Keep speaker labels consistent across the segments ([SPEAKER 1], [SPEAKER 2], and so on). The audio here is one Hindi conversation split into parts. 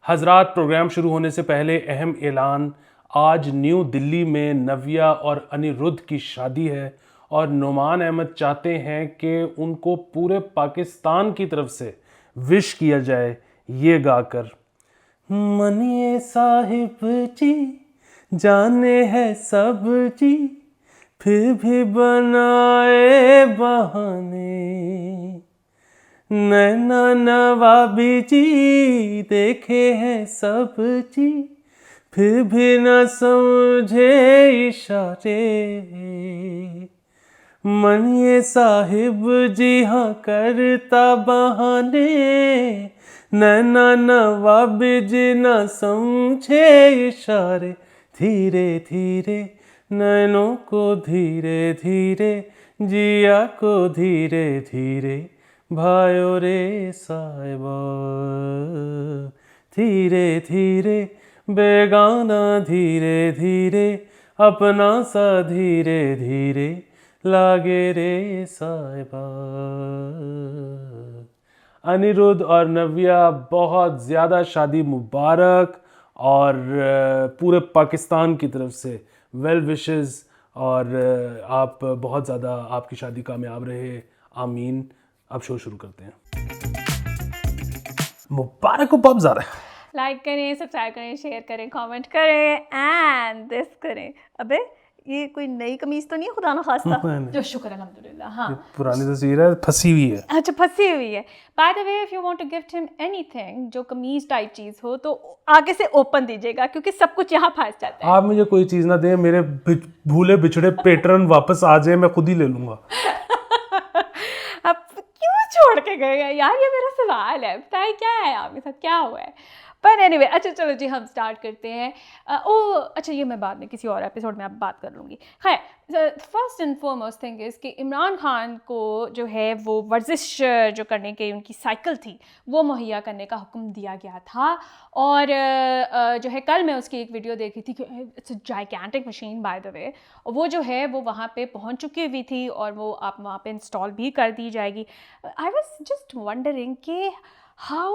[SPEAKER 1] हजरात, प्रोग्राम शुरू होने से पहले अहम ऐलान। आज न्यू दिल्ली में नव्या और अनिरुद्ध की शादी है और नुमान अहमद चाहते हैं कि उनको पूरे पाकिस्तान की तरफ से विश किया जाए ये गाकर। मनिए साहिब जी जाने है सब जी, फिर भी बनाए बहाने। नैना नवाबी जी देखे हैं सब जी, फिर भी न समझे इशारे। मनिए साहिब जी हाँ करता बहाने, नैना नवाबी जी न समझे इशारे। धीरे धीरे नैनों को धीरे धीरे, जिया को धीरे धीरे, भायो रे साहिबा। धीरे धीरे बेगाना धीरे धीरे, अपना सा धीरे धीरे, लागे रे साहिबा। अनिरुद्ध और नव्या, बहुत ज़्यादा शादी मुबारक और पूरे पाकिस्तान की तरफ से वेल विशेस, और आप बहुत ज़्यादा, आपकी शादी कामयाब रहे, आमीन। अब शो शुरू करते हैं। मुबारक हो बहुत ज़्यादा।
[SPEAKER 2] लाइक करें, सब्सक्राइब करें, शेयर करें, कमेंट करें एंड दिस करें। अबे ये कोई नई कमीज तो नहीं है खुदा ना खास्ता? जो शुक्र अल्हम्दुलिल्लाह। हाँ,
[SPEAKER 1] पुरानी तस्वीर है, फंसी हुई है।
[SPEAKER 2] अच्छा, फंसी हुई है। By the way, if you want to gift him anything जो कमीज टाइप चीज हो तो आगे से ओपन दीजिएगा, क्योंकि सब कुछ यहाँ फंस जाता है।
[SPEAKER 1] आप मुझे कोई चीज़ ना दें, मेरे भूले बिछड़े पैटर्न वापस आ जाए, मैं खुद ही ले लूँगा।
[SPEAKER 2] अब क्यों छोड़ के गए हैं यार? ये मेरा सवाल है, बताइए क्या है आपके साथ, क्या हुआ है? पर एनीवे, अच्छा चलो जी, हम स्टार्ट करते हैं। अच्छा, ये मैं बाद में किसी और एपिसोड में आप बात कर लूँगी। खैर, first and foremost thing is कि इमरान खान को जो है वो वर्जिश जो करने की उनकी साइकिल थी वो मुहैया करने का हुक्म दिया गया था। और जो है कल मैं उसकी एक वीडियो देखी थी कि it's a gigantic machine by the way, और वो जो है वो वहाँ पे पहुँच चुकी हुई थी और वो आप वहाँ पे इंस्टॉल भी कर दी जाएगी। आई वाज जस्ट वंडरिंग कि हाउ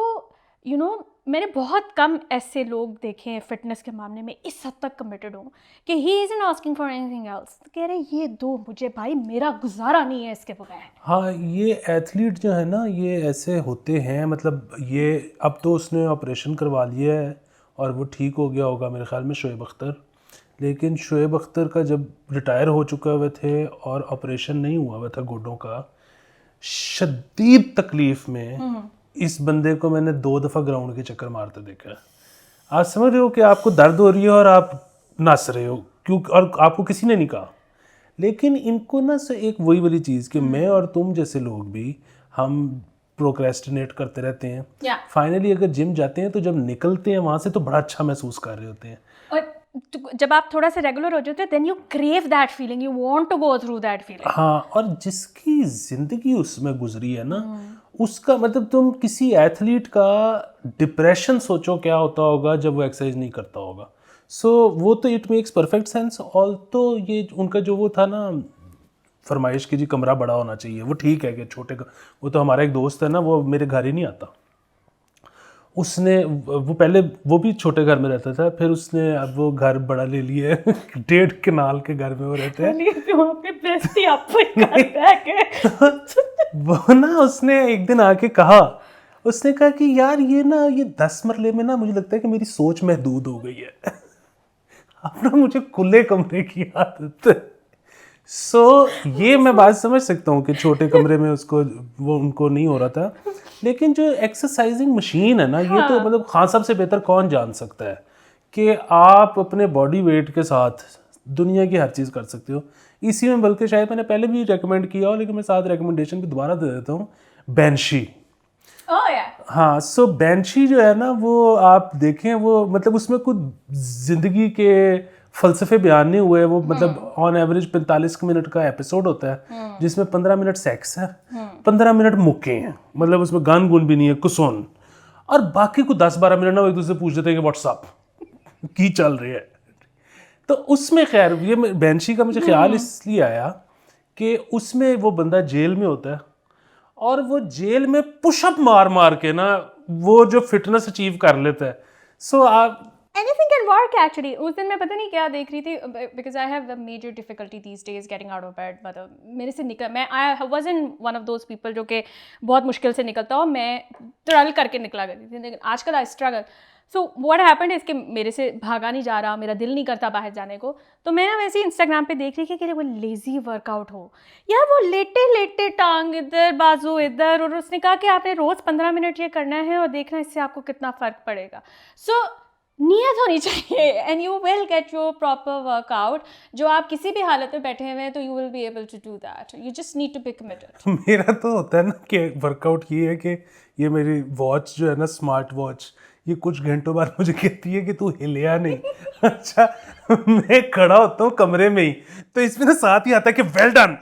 [SPEAKER 2] मैंने बहुत कम ऐसे लोग देखे हैं फिटनेस के मामले में इस हद तक कमिटेड हों कि he is not asking for anything else. कह रहे ये दो मुझे भाई, मेरा गुजारा नहीं है इसके बगैर।
[SPEAKER 1] हाँ, ये एथलीट जो है ना, ये ऐसे होते हैं। मतलब ये अब तो उसने ऑपरेशन करवा लिया है और वो ठीक हो गया होगा मेरे ख्याल में, शोएब अख्तर। लेकिन शोएब अख्तर का जब रिटायर हो चुके हुए थे और ऑपरेशन नहीं हुआ हुआ था गोडों का, शदीद तकलीफ़ में इस बंदे को मैंने 2 दफ़ा ग्राउंड के चक्कर मारते देखा है। आप समझ रहे हो कि आपको दर्द हो रही है और आप नस रहे हो, क्यों? और आपको किसी ने नहीं कहा। लेकिन इनको ना से एक वही वाली चीज़ कि मैं और तुम जैसे लोग भी, हम प्रोक्रेस्टिनेट करते रहते हैं। फाइनली अगर जिम जाते हैं तो जब निकलते हैं वहाँ से तो बड़ा अच्छा महसूस कर रहे होते हैं।
[SPEAKER 2] और जब आप थोड़ा सा रेगुलर हो जाते हो then you crave that feeling, you want to go through that feeling.
[SPEAKER 1] हाँ, और जिसकी ज़िंदगी उसमें गुजरी है ना, उसका मतलब, तुम किसी एथलीट का डिप्रेशन सोचो क्या होता होगा जब वो एक्सरसाइज नहीं करता होगा। सो वो तो it makes perfect sense. All तो ये उनका जो वो था ना फरमाइश की जी कमरा बड़ा होना चाहिए, वो ठीक है कि छोटे का। वो तो हमारा एक दोस्त है ना, वो मेरे घर ही नहीं आता। उसने वो पहले वो भी छोटे घर में रहता था, फिर उसने अब वो घर बड़ा ले लिया है। 1.5 कनाल के घर में वो रहते हैं। वो ना उसने एक दिन आके कहा, उसने कहा कि यार ये ना, ये 10 मरले में ना मुझे लगता है कि मेरी सोच महदूद हो गई है। अब ना मुझे खुले कमरे की आदत है। ये मैं बात समझ सकता हूँ कि छोटे कमरे में उसको वो उनको नहीं हो रहा था। लेकिन जो एक्सरसाइजिंग मशीन है ना, ये तो मतलब खान साहब से बेहतर कौन जान सकता है कि आप अपने बॉडी वेट के साथ दुनिया की हर चीज़ कर सकते हो। इसी में बल्कि शायद मैंने पहले भी रेकमेंड किया हो, लेकिन मैं साथ रेकमेंडेशन भी दोबारा दे देता हूँ, बेंशी। हाँ, सो बेंशी जो है ना, वो आप देखें, वो मतलब उसमें कुछ ज़िंदगी के फ़लसफ़े बयान नहीं हुए। वो मतलब ऑन एवरेज 45 मिनट का एपिसोड होता है, जिसमें 15 मिनट सेक्स है, 15 मिनट मुक्के हैं, मतलब उसमें गान गुन भी नहीं है, कुसुन, और बाकी को 10-12 मिनट ना वो एक दूसरे से पूछ देते हैं कि व्हाट्सअप की चल रही है। तो उसमें खैर ये बेंशी का मुझे ख्याल इसलिए आया कि उसमें वो बंदा जेल में होता है और वो जेल में पुशअप मार मार के ना वो जो फिटनेस अचीव कर लेता है, सो आप
[SPEAKER 2] Anything can work actually. उस दिन मैं पता नहीं क्या देख रही थी, because I have a major difficulty these days getting out of bed. मतलब मेरे से निकल, मैं I wasn't one of those people जो कि बहुत मुश्किल से निकलता हो, मैं ट्रल करके निकला करती थी, लेकिन आजकल I struggle. So what happened is कि मेरे से भागा नहीं जा रहा, मेरा दिल नहीं करता बाहर जाने को, तो मैं ना वैसे ही इंस्टाग्राम पे देख रही थी कि वो लेज़ी वर्कआउट हो यार, वो लेटे लेटे टांग इधर बाजू इधर, और उसने कहा कि आपने रोज़ 15 मिनट ये करना है और देखना इससे आपको कितना फ़र्क पड़ेगा. सो नियत होनी चाहिए and you will get your proper workout. जो आप किसी भी हालत में बैठे हुए हैं तो you will be able to do that. You just need to be committed.
[SPEAKER 1] मेरा तो होता है ना कि वर्कआउट ये है कि ये मेरी वॉच जो है ना, स्मार्ट वॉच, ये कुछ घंटों बाद मुझे कहती है कि तू हिलिया नहीं. अच्छा, मैं खड़ा होता हूँ कमरे में ही, तो इसमें ना साथ ही आता है कि वेल डन.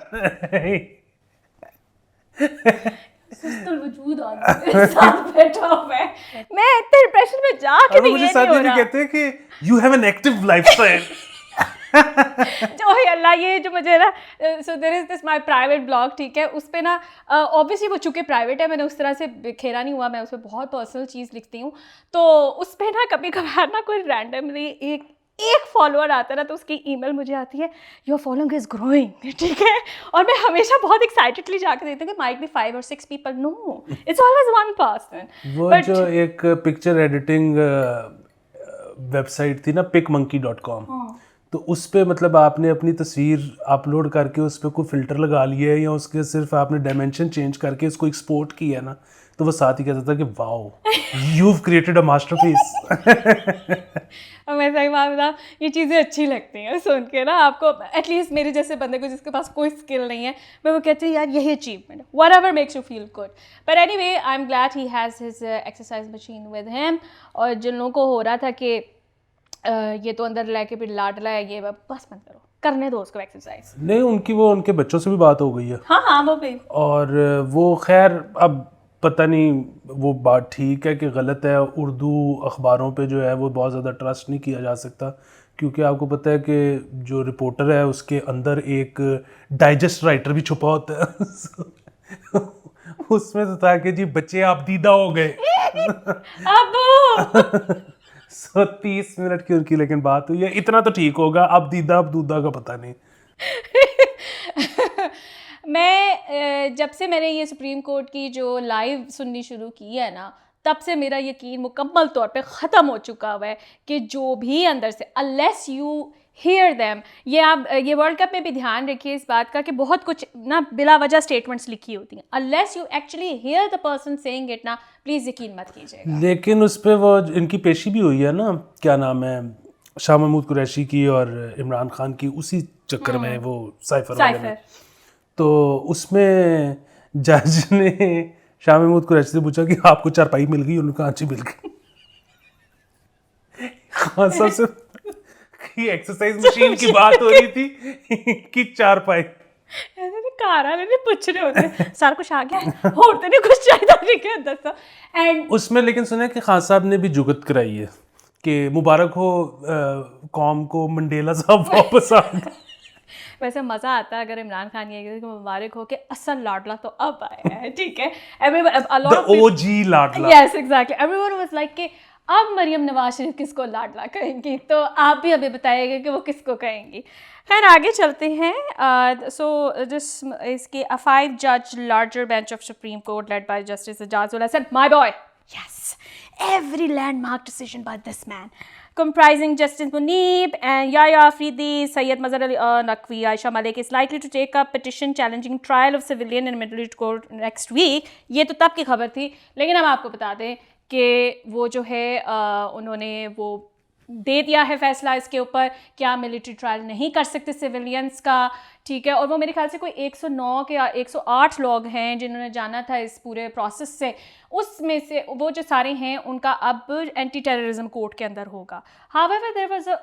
[SPEAKER 2] सुस्तुल वजूद आदमी साथ बैठा हुआ है, मैं इतने डिप्रेशन में जाके
[SPEAKER 1] और
[SPEAKER 2] भी
[SPEAKER 1] मुझे
[SPEAKER 2] ये
[SPEAKER 1] साथ
[SPEAKER 2] नहीं हो
[SPEAKER 1] ये भी
[SPEAKER 2] रहा.
[SPEAKER 1] कहते हैं कि you have an active lifestyle.
[SPEAKER 2] जो है अल्लाह, ये जो मुझे ना, so there is this my private blog, ठीक है, उस पे ना ऑब्वियसली वो चूँकि प्राइवेट है, मैंने उस तरह से बिखेरा नहीं हुआ, मैं उस पर बहुत पर्सनल चीज़ लिखती हूँ, तो उस पर ना कभी कभार ना कोई रैंडमली एक फॉलोअर आता है ना, तो उसकी ईमेल मुझे आती है, योर फॉलोइंग इज ग्रोइंग, ठीक है, और मैं हमेशा बहुत एक्साइटेडली जाकर देखती हूँ कि might be 5 or 6 people. No, it's always one person.
[SPEAKER 1] वो जो एक पिक्चर एडिटिंग वेबसाइट थी ना, picmonkey.com, तो उस पे मतलब आपने अपनी तस्वीर अपलोड करके उस पे कोई फिल्टर लगा लिया है, या उसके सिर्फ आपने डायमेंशन चेंज करके उसको एक्सपोर्ट किया है ना, तो वो साथ ही कहता था कि wow, you've created a masterpiece.
[SPEAKER 2] और मैं सही बात बताऊँ, ये चीज़ें अच्छी लगती हैं सुन के ना आपको, एटलीस्ट मेरे जैसे बंदे को जिसके पास कोई स्किल नहीं है, मैं वो कहती हूँ यार यही achievement, whatever makes you feel good. But anyway, I am glad he has his exercise machine with him. और जिन लोगों को हो रहा था कि ये तो अंदर लेके फिर लाडला है, ये बस मत करो, करने दो उसको एक्सरसाइज.
[SPEAKER 1] नहीं, उनके बच्चों से भी बात हो गई है,
[SPEAKER 2] हाँ वो भी.
[SPEAKER 1] और वो खैर अब पता नहीं वो बात ठीक है कि गलत है. उर्दू अखबारों पे जो है वो बहुत ज़्यादा ट्रस्ट नहीं किया जा सकता, क्योंकि आपको पता है कि जो रिपोर्टर है उसके अंदर एक डाइजेस्ट राइटर भी छुपा होता है. उसमें तो था कि जी बच्चे आप दीदा हो गए.
[SPEAKER 2] अब
[SPEAKER 1] 30 मिनट की उनकी लेकिन बात हुई है, इतना तो ठीक होगा. अब दीदा अब दूधा का पता नहीं.
[SPEAKER 2] मैं जब से मैंने ये सुप्रीम कोर्ट की जो लाइव सुननी शुरू की है ना, तब से मेरा यकीन मुकम्मल तौर पे ख़त्म हो चुका हुआ है कि जो भी अंदर से, अनलेस यू हियर देम, ये आप ये वर्ल्ड कप में भी ध्यान रखिए इस बात का कि बहुत कुछ ना बिला वजह स्टेटमेंट्स लिखी होती हैं, unless you actually here the person saying it ना, प्लीज़ यकीन मत कीजिएगा.
[SPEAKER 1] लेकिन उस पे वो इनकी पेशी भी हुई है ना, क्या नाम है, शाह महमूद कुरैशी की और इमरान खान की, उसी चक्कर में वो साइफर वाले में. तो उसमें जज ने शाह महमूद कुरैशी से पूछा कि आपको चारपाई मिल गई, उन्होंने कहा अच्छी मिल गई. खान साहब से की एक्सरसाइज मशीन की बात हो रही थी कि चारपाई.
[SPEAKER 2] कार वाले ने पूछ रहे होते सारा कुछ आ गया, होते नहीं कुछ चाहिए ठीक है दस. एंड
[SPEAKER 1] उसमें लेकिन सुना है कि खान साहब ने भी जुगत कराई है कि मुबारक हो कौम को, मंडेला साहब वापस आ गए.
[SPEAKER 2] वैसे मज़ा आता है अगर इमरान खान ये कि मुबारक हो कि असल लाडला तो अब आया है, ठीक है. एवरीवन
[SPEAKER 1] ओजी लाडला.
[SPEAKER 2] Yes exactly, everyone was like कि अब मरियम नवाज शरीफ किसको लाडला कहेंगी, तो आप भी अभी बताइएगा कि वो किसको कहेंगी. खैर आगे चलते हैं. सो दिस इसके 5 जज larger bench of supreme court led by justice Ejaz ul Hasan, my boy, yes, every landmark decision by this man, comprising Justice Munib and Yahya Afridi, Syed Mazhar Ali Naqvi, Aisha Malik, is likely to take up petition challenging trial of civilian in Middle East court next week. ये तो तब की खबर थी, लेकिन हम आपको बता दें कि वो जो है उन्होंने वो दे दिया है फैसला इसके ऊपर, क्या मिलिट्री ट्रायल नहीं कर सकते सिविलियंस का, ठीक है. और वो मेरे ख्याल से कोई 109 के या 108 लोग हैं जिन्होंने जाना था इस पूरे प्रोसेस से, उसमें से वो जो सारे हैं उनका अब एंटी टेररिज्म कोर्ट के अंदर होगा. However there was a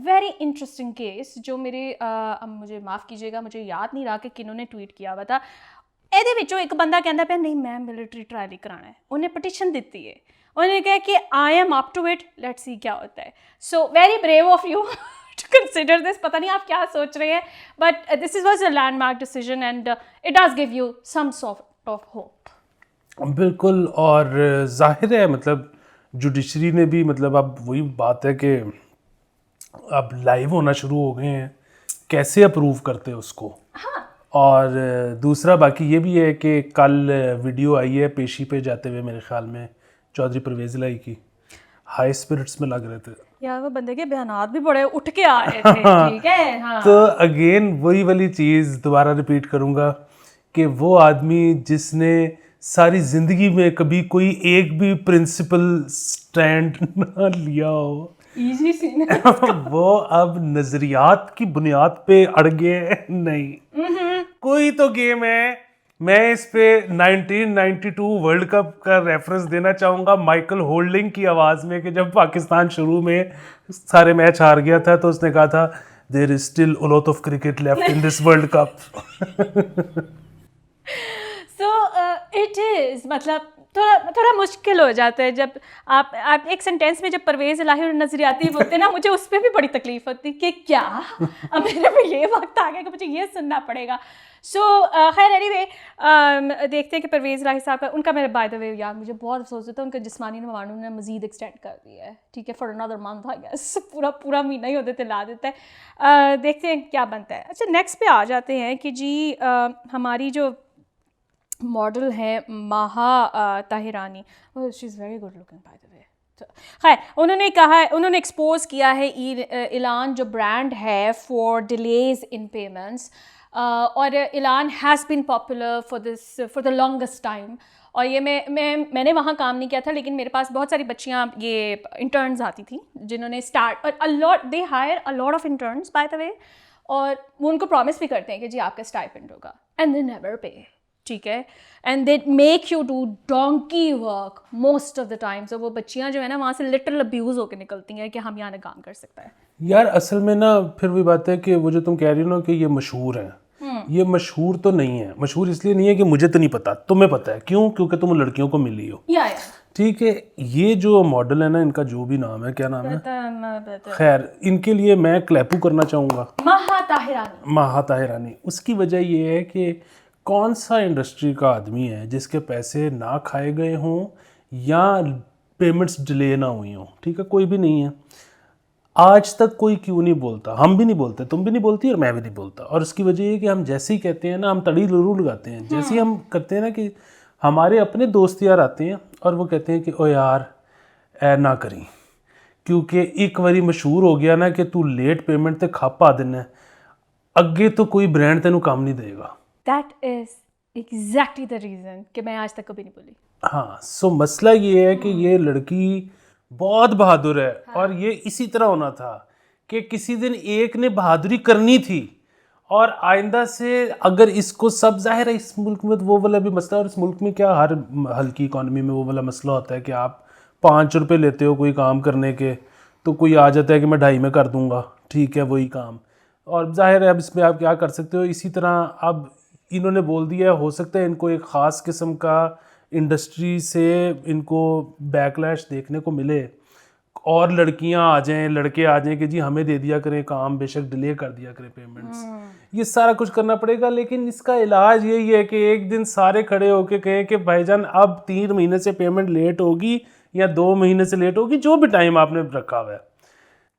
[SPEAKER 2] very interesting case जो मेरे अब मुझे माफ़ कीजिएगा, मुझे याद नहीं रहा कि किन्होंने ट्वीट किया हुआ था. ਇਹਦੇ ਵਿੱਚੋਂ ਇੱਕ ਬੰਦਾ ਕਹਿੰਦਾ ਪਿਆ ਨਹੀਂ ਮੈਂ ਮਿलिट्री ट्रायल ही कराना है, उन्हें पटिशन दी है, उन्होंने कहा कि I am up to it, let's see क्या होता है. So very brave of you to consider this. पता नहीं आप क्या सोच रहे हैं, but this was a landmark decision and it does give you some sort of hope.
[SPEAKER 1] बिल्कुल. और जाहिर है मतलब जुडिशरी ने भी मतलब अब वही बात है कि अब लाइव होना शुरू हो गए हैं, कैसे अप्रूव करते हैं उसको। और दूसरा बाकी ये भी है कि कल वीडियो आई है पेशी पे जाते हुए मेरे ख्याल में चौधरी परवेज़ इलाही की, हाई स्पिरिट्स में लग रहे थे।
[SPEAKER 2] यार वो बंदे के बयानात भी बड़े उठ के आ रहे थे, ठीक है। हाँ।
[SPEAKER 1] तो अगेन वही वाली चीज़ दोबारा रिपीट करूँगा कि वो आदमी जिसने सारी ज़िंदगी में कभी कोई एक भी प्रिंसिपल स्टैंड ना लिया हो,
[SPEAKER 2] इजी सीन है।
[SPEAKER 1] वो अब नजरियात की बुनियाद पे अड़ गए नहीं। कोई तो गेम है। मैं इस पे 1992 वर्ल्ड कप का रेफरेंस देना चाहूंगा माइकल होल्डिंग की आवाज में कि जब पाकिस्तान शुरू में सारे मैच हार गया था तो उसने कहा था there is still a lot of cricket left in this world cup.
[SPEAKER 2] So it is मतलब थोड़ा मुश्किल हो जाता है जब आप एक सेंटेंस में जब परवेज़ इलाही और नज़रियाती बोलते हैं ना, मुझे उस पर भी बड़ी तकलीफ होती कि क्या अब मेरे पे ये वक्त आ गया कि मुझे ये सुनना पड़ेगा। सो खैर एनीवे देखते हैं कि परवेज़ इलाही साहब का उनका मेरे बाय द वे यार मुझे बहुत अफसोस होता है, उनका जिस्मानी नवानों ने मज़ीद एक्सटेंड कर दिया है, ठीक है, for another month I guess, पूरा महीना ही होते थे ला देता है। देखते हैं क्या बनता है। अच्छा नेक्स्ट पे आ जाते हैं कि जी हमारी जो मॉडल है Maha Tahirani, she is very good looking by the way. खैर उन्होंने कहा है, उन्होंने एक्सपोज किया है इलान जो ब्रांड है फॉर डिलेज इन पेमेंट्स, और Elan has been popular for the longest time. और ये मैंने वहाँ काम नहीं किया था, लेकिन मेरे पास बहुत सारी बच्चियाँ ये इंटर्न्स आती थी जिन्होंने स्टार्ट, और a lot they hire a lot of interns by the way, और वो उनको प्रॉमिस भी करते हैं कि जी आपका स्टाइपेंड होगा, एंड दे नेवर पे, ठीक है, and they make you do donkey work most of the times. और वो बच्चियाँ जो है ना वहाँ से लिटरल अब्यूज़ होकर निकलती हैं कि हम यहाँ ना काम कर सकता है।
[SPEAKER 1] यार असल में ना फिर वही बात है कि वो जो तुम कह रही हो ना कि ये मशहूर है, ये मशहूर तो नहीं है। मशहूर इसलिए नहीं है कि मुझे तो नहीं पता, तुम्हें पता है क्यों, क्योंकि तुम लड़कियों को मिली हो,
[SPEAKER 2] या
[SPEAKER 1] ठीक है। ये जो मॉडल है ना, इनका जो भी नाम है, क्या नाम है, खैर इनके लिए मैं क्लैपू करना चाहूँगा, माहा ताहिरानी। उसकी वजह ये है कि कौन सा इंडस्ट्री का आदमी है जिसके पैसे ना खाए गए हों या पेमेंट्स डिले ना हुई हों, ठीक है, कोई भी नहीं है। आज तक कोई क्यों नहीं बोलता, हम भी नहीं बोलते, तुम भी नहीं बोलती और मैं भी नहीं बोलता। और उसकी वजह ये कि हम जैसे ही कहते हैं ना, हम तड़ी जरूर लगाते हैं। जैसे ही हम करते हैं ना कि हमारे अपने दोस्त यार आते हैं और वो कहते हैं कि ओ यार ऐ ना करी, क्योंकि एक बारी मशहूर हो गया ना कि तू लेट पेमेंट ते खापा देना, अगे तो कोई ब्रांड तेनू काम नहीं देगा।
[SPEAKER 2] That is exactly the reason कि मैं आज तक कभी नहीं बोली।
[SPEAKER 1] हाँ, सो मसला ये है कि ये लड़की बहुत बहादुर है। हाँ। और ये इसी तरह होना था कि किसी दिन एक ने बहादुरी करनी थी, और आइंदा से अगर इसको सब, जाहिर है इस मुल्क में तो वो वाला भी मसला, और इस मुल्क में क्या हर हल्की इकॉनमी में वो वाला मसला होता है कि आप 5 रुपये लेते हो कोई काम करने के, तो कोई आ जाता है कि मैं 2.5 में कर दूंगा, ठीक है वही काम। और जाहिर है अब इसमें आप क्या कर सकते हो। इसी तरह अब इन्होंने बोल दिया, हो सकता है इनको एक ख़ास किस्म का इंडस्ट्री से इनको बैकलैश देखने को मिले, और लड़कियां आ जाएं, लड़के आ जाएं कि जी हमें दे दिया करें काम, बेशक डिले कर दिया करें पेमेंट्स। ये सारा कुछ करना पड़ेगा, लेकिन इसका इलाज यही है कि एक दिन सारे खड़े होके कहें कि भाईजान अब 3 महीने से पेमेंट लेट होगी या 2 महीने से लेट होगी, जो भी टाइम आपने रखा हुआ है,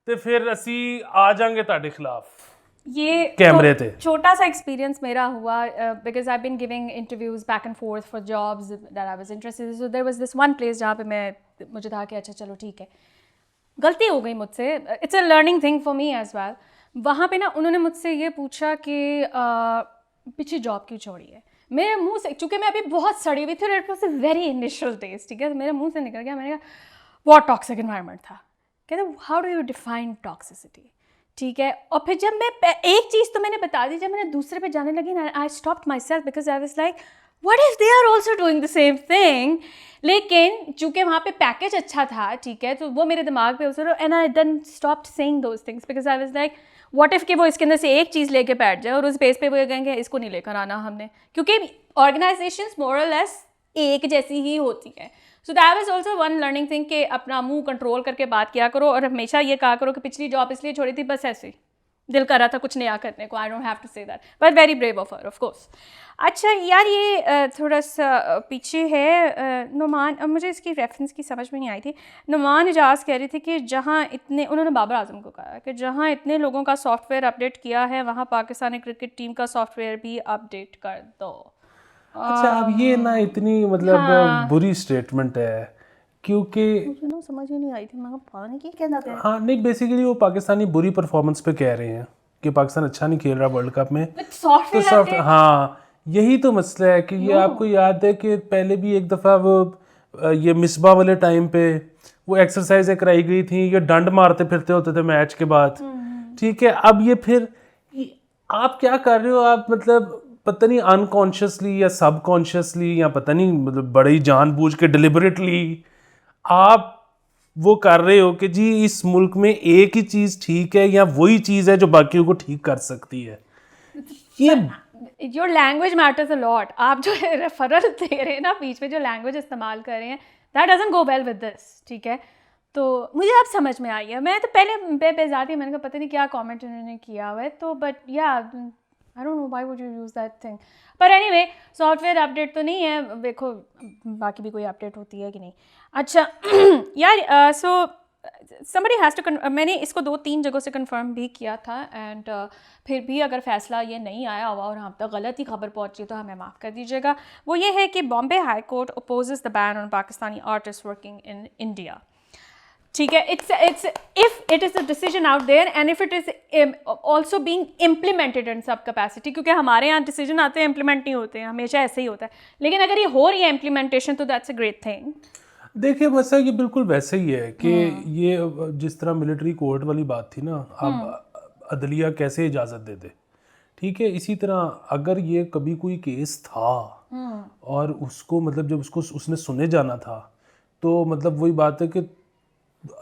[SPEAKER 1] तो फिर असी आ जाएंगे ताड़े खिलाफ।
[SPEAKER 2] ये
[SPEAKER 1] कैमरे थे।
[SPEAKER 2] छोटा सा एक्सपीरियंस मेरा हुआ, because I been giving interviews back and forth for jobs that I was interested. So there was this one place जहाँ पे मुझे था कि अच्छा चलो ठीक है, गलती हो गई मुझसे, it's a learning thing for me as well. वहाँ पे ना उन्होंने मुझसे ये पूछा कि पीछे जॉब क्यों छोड़ी है। मेरे मुंह से, चूँकि मैं अभी बहुत सड़ी हुई थी, it was a very initial days, ठीक है, मेरे मुंह से निकल गया, मैंने कहा बहुत टॉक्सिक एनवायरनमेंट था। कहते how do you define toxicity, ठीक है। और फिर जब मैं एक चीज़ तो मैंने बता दी, जब मैंने दूसरे पे जाने लगी ना, I stopped myself because I was like what if they are also doing the same thing. लेकिन चूँकि वहाँ पे पैकेज अच्छा था, ठीक है, तो वो मेरे दिमाग पे उसे, and I then stopped saying those things because I was like what if कि वो इसके अंदर से एक चीज़ लेके बैठ जाए और उस बेस पे वो कहेंगे इसको नहीं लेकर आना हमने, क्योंकि ऑर्गेनाइजेशंस मोर और लेस एक जैसी ही होती है। So that was also one learning thing कि अपना मुंह कंट्रोल करके बात किया करो, और हमेशा ये कहा करो कि पिछली जॉब इसलिए छोड़ी थी बस ऐसे, दिल कर रहा था कुछ नया करने को. I don't have to say that, but very brave of her, of course. अच्छा यार, ये थोड़ा सा पीछे है. नुमान, अब मुझे इसकी रेफरेंस की समझ में नहीं आई थी. नुमान इजाज़ कह रही थी कि जहाँ इतने, उन्होंने बाबर आजम को कहा कि जहाँ इतने लोगों का सॉफ्टवेयर अपडेट किया है वहाँ पाकिस्तानी क्रिकेट टीम का सॉफ्टवेयर भी अपडेट कर दो.
[SPEAKER 1] अच्छा, अब ये ना इतनी मतलब बुरी स्टेटमेंट है, क्योंकि
[SPEAKER 2] मुझे ना समझ ही नहीं आई थी. मैं पता नहीं क्या कहना था.
[SPEAKER 1] हाँ नहीं, बेसिकली वो पाकिस्तानी बुरी परफॉर्मेंस पे कह रहे हैं कि पाकिस्तान अच्छा नहीं खेल रहा वर्ल्ड कप में. तो सॉफ्ट, हाँ यही तो मसला है कि ये आपको याद है कि पहले भी एक दफ़ा वो ये मिसबा वाले टाइम पे वो एक्सरसाइजें कराई गई थी, ये डंड मारते फिरते होते थे मैच के बाद. ठीक है, अब ये फिर आप क्या कर रहे हो, आप मतलब पता नहीं अनकॉन्शियसली या सबकॉन्शियसली या पता नहीं मतलब बड़े ही जानबूझ के डिलिबरेटली आप वो कर रहे हो कि जी इस मुल्क में एक ही चीज़ ठीक है या वही चीज़ है जो बाकियों को ठीक कर सकती है. ये
[SPEAKER 2] your language matters a lot. आप जो रेफरल दे रहे हैं ना, बीच में जो लैंग्वेज इस्तेमाल कर रहे हैं, that doesn't go well with this. ठीक है, तो मुझे अब समझ में आई है. मैं तो पहले बेजाती, मैंने कहा पता नहीं क्या कमेंट उन्होंने किया हुआ है, तो बट या I don't know why would you use that thing. पर एनीवे, सॉफ्टवेयर अपडेट तो नहीं है. देखो बाकी भी कोई अपडेट होती है कि नहीं. अच्छा यार, सो somebody has to मैंने इसको 2-3 जगहों से कंफर्म भी किया था. एंड फिर भी अगर फैसला ये नहीं आया हुआ और हम तक गलत ही खबर पहुंची तो हमें माफ़ कर दीजिएगा. वो ये है कि Bombay high court opposes the ban on Pakistani artist working in India. ठीक है, it's if it is a decision out there and if it is also being implemented in some capacity, क्योंकि हमारे यहाँ डिसीजन आते हैं इम्प्लीमेंट नहीं होते हैं, हमेशा ऐसे ही होता है. लेकिन अगर ये हो रही है इम्प्लीमेंटेशन तो दैट्स अ ग्रेट थिंग.
[SPEAKER 1] देखिए मसला ये बिल्कुल वैसे ही है कि ये जिस तरह मिलिट्री कोर्ट वाली बात थी ना, अब अदलिया कैसे इजाज़त दे दे. ठीक है, इसी तरह अगर ये कभी कोई केस था और उसको मतलब जब उसको उसने सुने जाना था तो मतलब वही बात है कि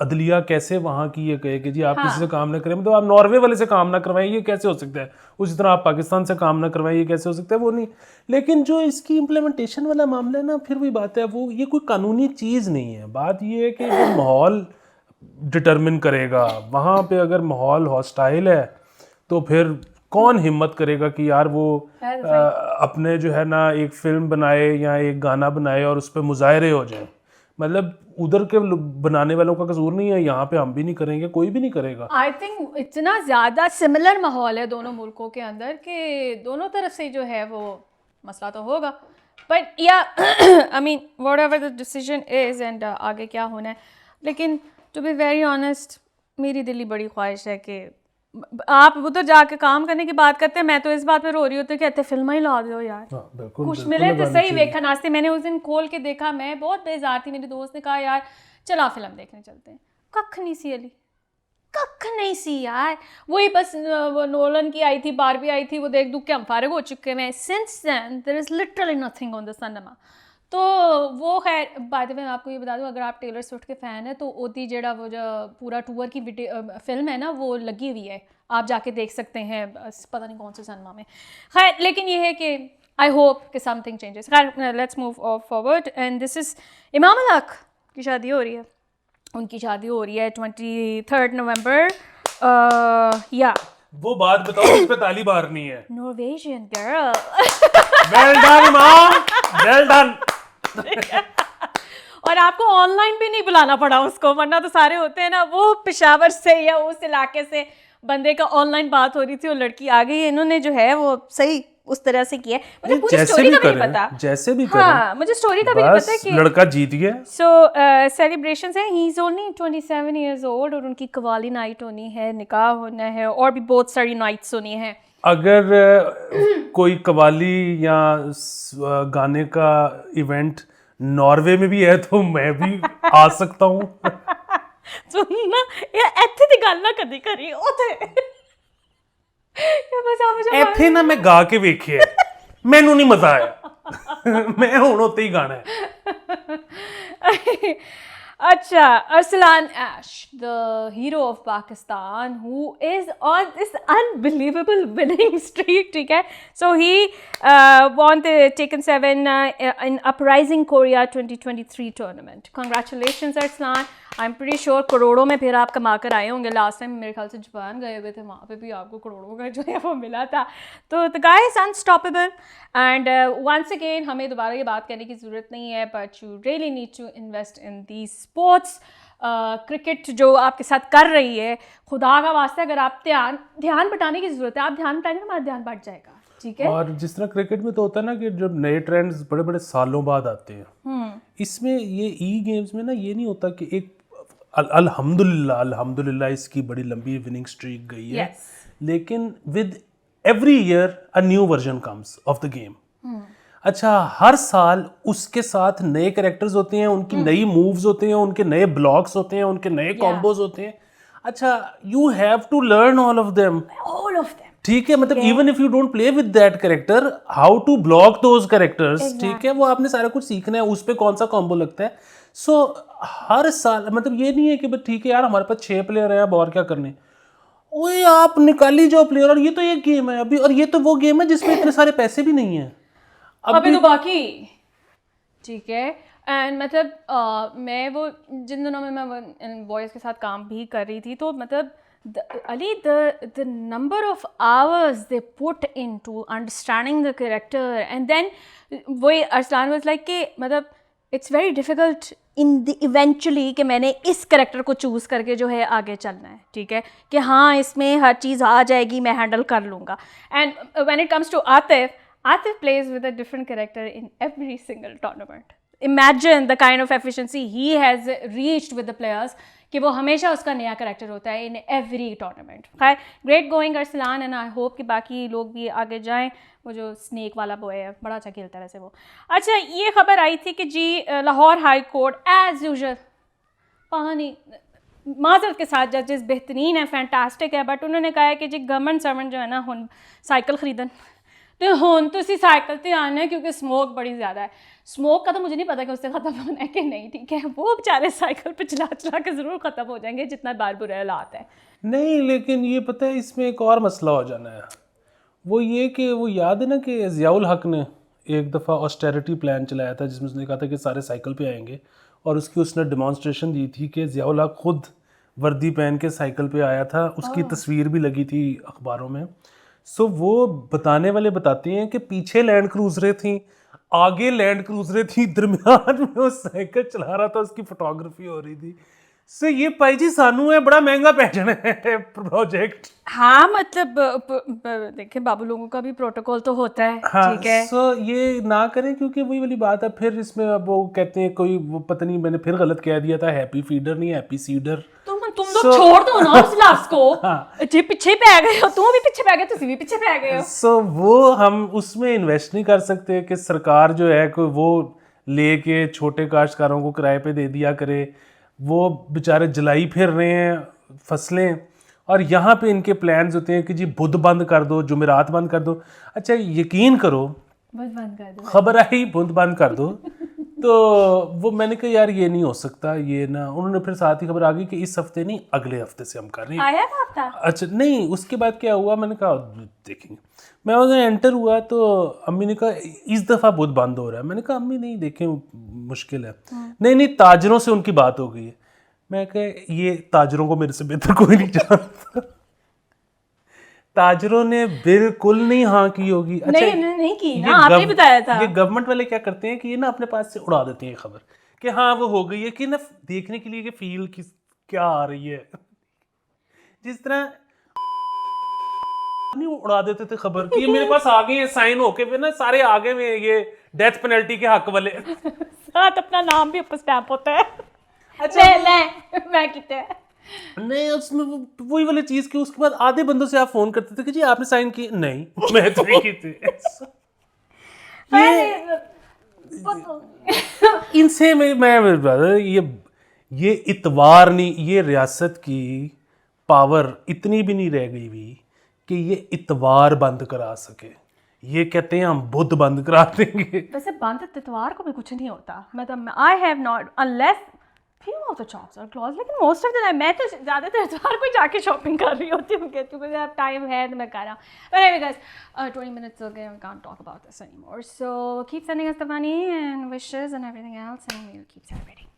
[SPEAKER 1] अदलिया कैसे वहाँ की ये कहे कि जी आप किसी से काम ना करें, मतलब आप नॉर्वे वाले से काम ना करवाएं, ये कैसे हो सकता है. उसी तरह आप पाकिस्तान से काम ना करवाएं, ये कैसे हो सकता है. वो नहीं. लेकिन जो इसकी इम्प्लीमेंटेशन वाला मामला है ना, फिर वही बात है, वो ये कोई कानूनी चीज़ नहीं है. बात ये है कि वो माहौल डिटरमिन करेगा. वहाँ पे अगर माहौल हॉस्टाइल है तो फिर कौन हिम्मत करेगा कि यार वो अपने जो है ना एक फिल्म बनाए या एक गाना बनाए और उस पर मुजाहरे हो जाए. मतलब उधर के बनाने वालों का कसूर नहीं है, यहाँ पे हम भी नहीं करेंगे, कोई भी नहीं करेगा.
[SPEAKER 2] आई थिंक इतना ज़्यादा सिमिलर माहौल है दोनों मुल्कों के अंदर कि दोनों तरफ से जो है वो मसला तो होगा. बट या I mean what ever the decision is and आगे क्या होना है. लेकिन टू बी वेरी ऑनेस्ट, मेरी दिली बड़ी ख्वाहिश है कि आप उधर जाके काम करने की बात करते हैं, मैं तो इस बात पे रो रही होती कि इतने फिल्म ही ला दो यार. कुछ मिले तो सही देखा नास्ते. मैंने उस दिन खोल के देखा, मैं बहुत बेजार थी. मेरी दोस्त ने कहा यार चला फिल्म देखने चलते हैं. कख नहीं सी अली, कख नहीं सी यार. वही बस वो नोलन की आई थी, बारबी आई थी, वो देख दुख के हम फारिग हो चुके हैं. Since then there is literally nothing on the cinema. तो वो खैर बाय द वे मैं आपको ये बता दूं, अगर आप टेलर स्विफ्ट के फ़ैन हैं तो ओदी जेड़ा वो जो पूरा टूर की फिल्म है ना वो लगी हुई है, आप जाके देख सकते हैं. पता नहीं कौन से सिनेमा में. खैर लेकिन ये है कि आई होप कि समथिंग चेंजेस. खैर let's move forward. And this is इमाम अल हक की शादी हो रही है. उनकी शादी हो रही है 23 नवंबर. या
[SPEAKER 1] वो बात बताओ जिस पे ताली मारनी है.
[SPEAKER 2] Norwegian girl.
[SPEAKER 1] वेल डन इमाम, वेल डन.
[SPEAKER 2] और आपको ऑनलाइन भी नहीं बुलाना पड़ा उसको, वरना तो सारे होते हैं ना वो पेशावर से या उस इलाके से बंदे का ऑनलाइन बात हो रही थी और लड़की आ गई. इन्होंने जो है वो सही उस तरह से किया. मुझे पूरी स्टोरी का भी नहीं पता.
[SPEAKER 1] जैसे भी
[SPEAKER 2] हाँ, मुझे स्टोरी का भी नहीं पता कि
[SPEAKER 1] लड़का जीत गया.
[SPEAKER 2] सो सेलिब्रेशंस हैं. He is only 27 years old और उनकी कवाली नाइट होनी है, निकाह होना है और भी बहुत सारी नाइट्स होनी है.
[SPEAKER 1] अगर कोई कवाली या गाने का इवेंट नॉर्वे में भी है तो मैं भी आ सकता हूँ.
[SPEAKER 2] सुनना यार, ਇੱਥੇ ਦੀ ਗੱਲ ਨਾ ਕਦੀ ਕਰੀ ਉਥੇ.
[SPEAKER 1] ਇੱਥੇ ਨਾ ਮੈਂ ਗਾ ਕੇ ਵੇਖਿਆ, ਮੈਨੂੰ ਨਹੀਂ ਮਜ਼ਾ ਆਇਆ. ਮੈਂ ਹੁਣ ਉੱਤੇ ਹੀ ਗਾਣਾ ਹੈ.
[SPEAKER 2] अच्छा, Arslan Ash, the hero of Pakistan, who is on this unbelievable winning streak, ठीक है. So he won the Taken 7 in Uprising Korea 2023 tournament. Congratulations, Arslan. I am pretty sure करोड़ों में फिर आप कमा कर आए होंगे। लास्ट टाइम मेरे ख्याल से जापान गए हुए थे, वहाँ पे भी आपको करोड़ों का जो है वो मिला था। तो the guy is unstoppable and once again हमें दोबारा ये बात करने की ज़रूरत नहीं है, but you really need to invest in the sports. Cricket जो आपके साथ कर रही है, खुदा का वास्ता अगर आप ध्यान बटाने की ज़रूरत है, आप ध्यान बटाएंगे हमारा ध्यान बट जाएगा, ठीक है।
[SPEAKER 1] और जिस तरह क्रिकेट में तो होता है ना कि जब नए ट्रेंड्स बड़े बड़े सालों बाद आते हैं, इसमें ये ई गेम्स में ना ये नहीं होता कि एक अल्हम्दुलिल्लाह इसकी बड़ी लंबी विनिंग स्ट्रीक गई है, लेकिन with every year a new version comes of the game. अच्छा, हर साल उसके साथ नए कैरेक्टर्स होते हैं, उनकी नई मूव्स होते हैं, उनके नए ब्लॉक्स होते हैं, उनके नए कॉम्बोज होते हैं। अच्छा, you have to learn all of them, ठीक है। मतलब even if you don't play with that character, how to block those characters, ठीक है, वो आपने सारा कुछ सीखना है, उस पे कौन सा कॉम्बो लगता है। सो हर साल मतलब ये नहीं है कि बस ठीक है यार हमारे पास 6 प्लेयर हैं, अब और क्या करने, ओए आप निकाली जाओ प्लेयर, और ये तो एक गेम है अभी, और ये तो वो गेम है जिसमें इतने सारे पैसे भी नहीं है
[SPEAKER 2] अभी तो बाकी, ठीक है। एंड मतलब मैं वो जिन दिनों में मैं बॉयज़ के साथ काम भी कर रही थी, तो मतलब Ali the number of hours they put in to understanding the character, and then वही अरसलान वाज लाइक कि मतलब it's very difficult in the eventually कि मैंने इस कैरेक्टर को चूज़ करके जो है आगे चलना है, ठीक है, कि हाँ इसमें हर चीज़ आ जाएगी, मैं हैंडल कर लूँगा। And when it comes to Atif plays with a different character in every single tournament. Imagine the kind of efficiency he has reached with the players कि वो हमेशा उसका नया करेक्टर होता है in every tournament. खैर, great going Arsalan, and I hope कि बाकी लोग भी आगे जाएं। वो जो स्नेक वाला बॉय है बड़ा अच्छा खेलता है वैसे वो। अच्छा, ये खबर आई थी कि जी Lahore high court as usual, पता नहीं माजरत के साथ जजेस बेहतरीन है, फैंटास्टिक है, बट उन्होंने कहा है कि जी गवर्नमेंट सर्वेंट जो है ना हुन साइकिल खरीदन, तो हुन तो उसी साइकिल से आना है क्योंकि स्मोक बड़ी ज़्यादा है। स्मोक का तो मुझे नहीं पता कि उससे ख़त्म होना है कि नहीं, ठीक है, वो बेचारे साइकिल पे चला चला के ज़रूर ख़त्म हो जाएंगे जितना बार बुरे हालात है।
[SPEAKER 1] नहीं, लेकिन ये पता है इसमें एक और मसला हो जाना है, वो ये कि वो याद है ना कि ज़ियाउल हक ने एक दफ़ा ऑस्टेरिटी प्लान चलाया था जिसमें उसने कहा था कि सारे साइकिल पे आएंगे, और उसकी उसने डिमॉन्स्ट्रेशन दी थी कि ज़ियाउल हक खुद वर्दी पहन के साइकिल पे आया था, उसकी तस्वीर भी लगी थी अखबारों में। सो वो बताने वाले बताते हैं कि पीछे लैंड क्रूजरें थी, आगे लैंड क्रूजरें थी, दरमियान में वो साइकिल चला रहा था, उसकी फोटोग्राफी हो रही थी। सो ये भाई जी सानू है बड़ा महंगा पै जाना है प्रोजेक्ट।
[SPEAKER 2] हाँ, मतलब देखिए बाबू लोगों का भी प्रोटोकॉल तो होता है,
[SPEAKER 1] हाँ,
[SPEAKER 2] ठीक है।
[SPEAKER 1] सो ये ना करें क्योंकि वही वाली बात है, फिर इसमें अब वो कहते हैं कोई वो पता नहीं मैंने फिर गलत कह दिया था, हैप्पी फीडर नहीं हैप्पी सीडर।
[SPEAKER 2] तुम लोग छोड़ दो ना उस लास्ट को, जी पीछे पे आ गए हो, तुम भी पीछे पे आ गए, तुम भी पीछे पे आ गए हो।
[SPEAKER 1] सो वो हम उसमें इन्वेस्ट नहीं कर सकते कि सरकार जो है कोई वो लेके छोटे काश्तकारों को किराए पे दे दिया करे, वो बेचारे जलाई फिर रहे हैं फसलें, और यहाँ पे इनके प्लान्स होते हैं कि जी बुध बंद कर दो, जुमेरात बंद कर दो। अच्छा यकीन करो,
[SPEAKER 2] बंद कर दो,
[SPEAKER 1] खबर आई बुध बंद कर दो, तो वो मैंने कहा यार ये नहीं हो सकता, ये ना, उन्होंने फिर साथ ही खबर आ गई कि इस हफ्ते नहीं अगले हफ्ते से हम कर रहे हैं।
[SPEAKER 2] आया था हफ्ता? अच्छा
[SPEAKER 1] नहीं, उसके बाद क्या हुआ, मैंने कहा देखेंगे। मैं उधर एंटर हुआ तो अम्मी ने कहा इस दफ़ा बुध बंद हो रहा है। मैंने कहा अम्मी नहीं देखें मुश्किल है। नहीं ताजरों से उनकी बात हो गई है। मैं कहा ये ताजरों को मेरे से बेहतर कोई नहीं जानता। ताजरों ने बिल्कुल नहीं हाँ की होगी। अच्छा,
[SPEAKER 2] नहीं की ना, आपने बताया था।
[SPEAKER 1] ये गवर्नमेंट वाले क्या करते हैं कि ये ना अपने पास से उड़ा देते हैं खबर कि हाँ वो हो गई है, कि ना देखने के लिए कि फील की क्या आ रही है। जिस तरह नहीं उड़ा देते थे खबर कि ये मेरे पास आ गए हैं साइन होके, फिर ना सारे आगे में ये डेथ पेनल्टी के हक वाले
[SPEAKER 2] साथ अपना नाम भी ऊपर स्टैंप होता है। अच्छा मैं कितने
[SPEAKER 1] नहीं, उसमें वही वाली चीज की उसके बाद आधे बंदों से आप फोन करते थे कि जी आपने साइन किए, नहीं मैं तो नहीं किए। इनसे मैं ये इतवार नहीं, ये रियासत की पावर इतनी भी नहीं रह गई हुई कि ये इतवार बंद करा सके। ये कहते हैं हम बुध बंद करा देंगे।
[SPEAKER 2] वैसे बंद इतवार को भी कुछ नहीं होता, मतलब I have not unless few of the shops are closed, लेकिन most of the time मैं तो ज़्यादातर इतवार को जाके शॉपिंग कर रही होती हूँ क्योंकि मुझे अब टाइम है तो मैं कर रहा हूँ। But anyway guys, 20 minutes हो गए, we can't talk about this anymore. So keep sending us the money and wishes and everything else and we'll keep celebrating.